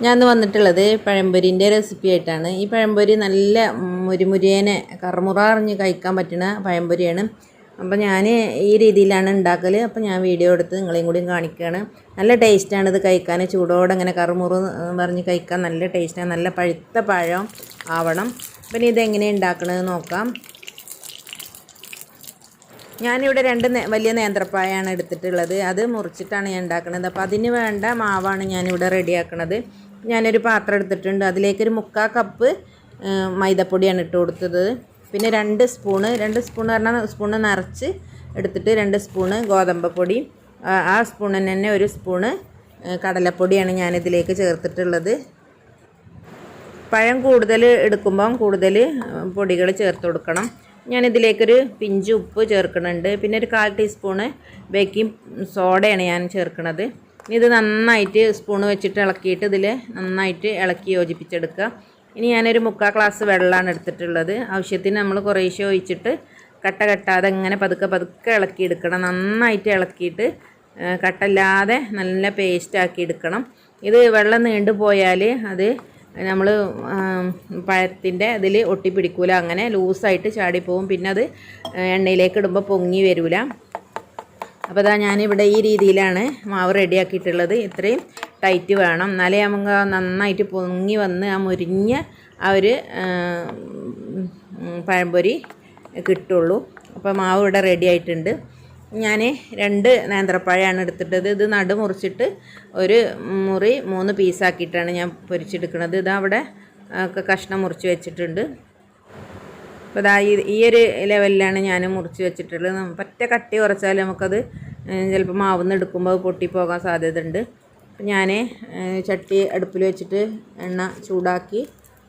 ഞാൻ വന്നിട്ടുള്ളത് പഴംപൊരിൻ്റെ റെസിപ്പി ആയിട്ടാണ്. ഈ പഴംപൊരി നല്ല മുരിമുരിയേനെ കറുമുറ അറിഞ്ഞ് കഴിക്കാൻ പറ്റുന്ന പഴംപൊരിയാണ്. അപ്പോൾ ഞാൻ ഈ രീതിയിലാണ് ഉണ്ടാക്കൽ. അപ്പോൾ ഞാൻ വീഡിയോ എടുത്ത് നിങ്ങളെയും കൂടി കാണിക്കുകയാണ്. നല്ല ടേസ്റ്റാണ് ഇത് കഴിക്കാൻ. ചൂടോടെ ഇങ്ങനെ കറുമുറു പറഞ്ഞ് കഴിക്കാൻ നല്ല ടേസ്റ്റാണ്. നല്ല പഴുത്ത പഴം ആവണം. അപ്പം ഇനി ഇതെങ്ങനെ ഉണ്ടാക്കണമെന്ന് നോക്കാം. ഞാനിവിടെ 2 വലിയ നേന്ത്രപ്പായാണ് എടുത്തിട്ടുള്ളത്. അത് മുറിച്ചിട്ടാണ് ഞാൻ ഉണ്ടാക്കുന്നത്. അപ്പോൾ അതിന് വേണ്ട മാവാണ് ഞാനിവിടെ റെഡിയാക്കുന്നത്. ഞാനൊരു പാത്രം എടുത്തിട്ടുണ്ട്. അതിലേക്കൊരു 3/4 കപ്പ് മൈദപ്പൊടിയാണ് ഇട്ട് കൊടുത്തത്. പിന്നെ 2 സ്പൂണ് പറഞ്ഞാൽ സ്പൂണ് നിറച്ച് എടുത്തിട്ട് 2 സ്പൂണ് ഗോതമ്പ് പൊടി, ആ സ്പൂണിന് തന്നെ 1 സ്പൂണ് കടലപ്പൊടിയാണ് ഞാനിതിലേക്ക് ചേർത്തിട്ടുള്ളത്. പഴം കൂടുതൽ എടുക്കുമ്പം കൂടുതൽ പൊടികൾ ചേർത്ത് കൊടുക്കണം. ഞാനിതിലേക്കൊരു പിഞ്ച് ഉപ്പ് ചേർക്കുന്നുണ്ട്. പിന്നെ ഒരു 1/4 ടീസ്പൂണ് ബേക്കിംഗ് സോഡയാണ് ഞാൻ ചേർക്കുന്നത്. ഇത് നന്നായിട്ട് സ്പൂണ് വെച്ചിട്ട് ഇളക്കിയിട്ട് ഇതിൽ നന്നായിട്ട് ഇളക്കി യോജിപ്പിച്ചെടുക്കുക. ഇനി ഞാനൊരു 3/4 ഗ്ലാസ് വെള്ളമാണ് എടുത്തിട്ടുള്ളത്. ആവശ്യത്തിന് നമ്മൾ കുറേശ്ശെ ഒഴിച്ചിട്ട് കട്ട കെട്ടാതെ ഇങ്ങനെ പതുക്കെ ഇളക്കിയെടുക്കണം. നന്നായിട്ട് ഇളക്കിയിട്ട് കട്ടല്ലാതെ നല്ല പേസ്റ്റാക്കി എടുക്കണം. ഇത് വെള്ളം നീണ്ടു പോയാൽ അത് നമ്മൾ പഴത്തിൻ്റെ ഇതിൽ ഒട്ടിപ്പിടിക്കൂല, അങ്ങനെ ലൂസായിട്ട് ചാടിപ്പോവും. പിന്നെ അത് എണ്ണയിലേക്ക് ഇടുമ്പോൾ പൊങ്ങി വരില്ല. അപ്പോൾ അതാ ഞാനിവിടെ ഈ രീതിയിലാണ് മാവ് റെഡിയാക്കിയിട്ടുള്ളത്. ഇത്രയും ടൈറ്റ് വേണം, എന്നാലേ നമുക്ക് നന്നായിട്ട് പൊങ്ങി വന്ന് ആ മുരിഞ്ഞ ആ ഒരു പഴംപൊരി കിട്ടുള്ളൂ. അപ്പോൾ മാവ് ഇവിടെ റെഡി ആയിട്ടുണ്ട്. ഞാൻ 2 നേന്ത്രപ്പഴമാണ് എടുത്തിട്ടത്. ഇത് നടു മുറിച്ചിട്ട് ഒരു മുറി 3 പീസാക്കിയിട്ടാണ് ഞാൻ പൊരിച്ചെടുക്കുന്നത്. ഇതവിടെ കഷ്ണം മുറിച്ച് വെച്ചിട്ടുണ്ട്. അപ്പോൾ ഇതാ ഈ ഒരു ലെവലിലാണ് ഞാൻ മുറിച്ച് വെച്ചിട്ടുള്ളത്. പറ്റ കട്ടി കുറച്ചാൽ നമുക്കത് ചിലപ്പോൾ മാവുന്ന് എടുക്കുമ്പോൾ പൊട്ടിപ്പോകാൻ സാധ്യത ഉണ്ട്. അപ്പോൾ ഞാൻ ചട്ടി അടുപ്പിൽ വെച്ചിട്ട് എണ്ണ ചൂടാക്കി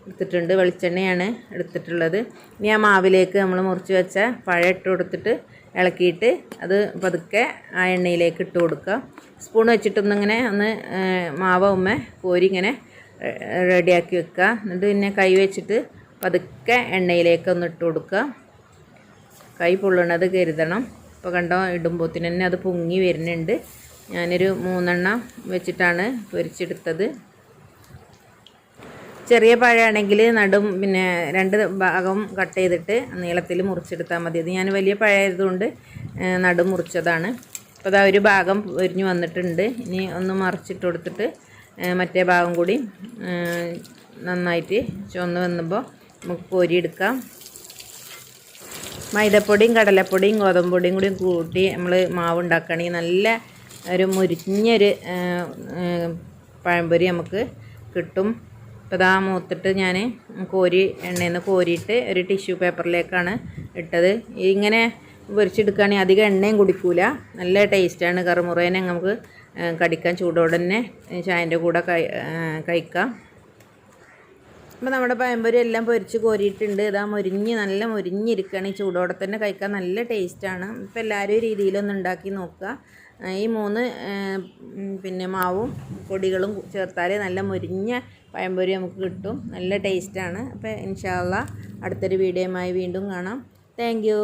എടുത്തിട്ടുണ്ട്. വെളിച്ചെണ്ണയാണ് എടുത്തിട്ടുള്ളത്. ഇനി ആ മാവിലേക്ക് നമ്മൾ മുറിച്ച് വെച്ച പഴം ഇട്ട് കൊടുത്തിട്ട് ഇളക്കിയിട്ട് അത് പതുക്കെ ആ എണ്ണയിലേക്ക് ഇട്ട് കൊടുക്കുക. സ്പൂൺ വെച്ചിട്ടൊന്നിങ്ങനെ മാവ് കോരി ഇങ്ങനെ റെഡിയാക്കി വെക്കുക. എന്നിട്ട് പിന്നെ കൈ വെച്ചിട്ട് പതുക്കെ എണ്ണയിലേക്ക് ഒന്ന് ഇട്ട് കൊടുക്കുക. കൈ പൊള്ളണത് കരുതണം. ഇപ്പോൾ കണ്ടോ, ഇടുമ്പോഴത്തിന് തന്നെ അത് പൊങ്ങി വരുന്നുണ്ട്. ഞാനൊരു 3 എണ്ണം വെച്ചിട്ടാണ് പൊരിച്ചെടുത്തത്. ചെറിയ പഴമാണെങ്കിൽ പിന്നെ 2 ഭാഗം കട്ട് ചെയ്തിട്ട് നീളത്തിൽ മുറിച്ചെടുത്താൽ മതി. ഇത് ഞാൻ വലിയ പഴമായതുകൊണ്ട് നടു മുറിച്ചതാണ്. അപ്പോൾ അതാ ഒരു ഭാഗം പൊരിഞ്ഞ് വന്നിട്ടുണ്ട്. ഇനി ഒന്ന് മറിച്ചിട്ട് കൊടുത്തിട്ട് മറ്റേ ഭാഗം കൂടി നന്നായിട്ട് ചുവന്ന് വന്നപ്പോൾ നമുക്ക് കോരിയെടുക്കാം. മൈദപ്പൊടിയും കടലപ്പൊടിയും ഗോതമ്പ് പൊടിയും കൂടി കൂട്ടി നമ്മൾ മാവ് ഉണ്ടാക്കുകയാണെങ്കിൽ നല്ല ഒരു മുരിഞ്ഞൊരു പഴംപൊരി നമുക്ക് കിട്ടും. അപ്പോൾ ഇതാ മൂത്തിട്ട് ഞാൻ എണ്ണയിൽ നിന്ന് കോരിയിട്ട് ഒരു ടിഷ്യൂ പേപ്പറിലേക്കാണ് ഇട്ടത്. ഇങ്ങനെ പൊരിച്ചെടുക്കുകയാണെങ്കിൽ അധികം എണ്ണയും കുടിക്കൂല, നല്ല ടേസ്റ്റാണ്. കറുമുറേനെ നമുക്ക് കടിക്കാൻ ചൂടോടെ തന്നെ ചായൻ്റെ കൂടെ കഴിക്കാം. അപ്പോൾ നമ്മുടെ പഴംപൊരി എല്ലാം പൊരിച്ച് കോരിയിട്ടുണ്ട്. ഇതാ നല്ല മുരിഞ്ഞിരിക്കുകയാണ്. ഈ ചൂടോടെ തന്നെ കഴിക്കാൻ നല്ല ടേസ്റ്റാണ്. ഇപ്പോൾ എല്ലാവരും ഈ രീതിയിലൊന്ന് ഉണ്ടാക്കി നോക്കുക. ഈ 3 പിന്നെ മാവും പൊടികളും ചേർത്താൽ നല്ല മുരിഞ്ഞ പഴംപൊരി നമുക്ക് കിട്ടും. നല്ല ടേസ്റ്റാണ്. അപ്പോൾ ഇൻഷാ അല്ലാഹ് അടുത്തൊരു വീഡിയോയുമായി വീണ്ടും കാണാം. Thank you.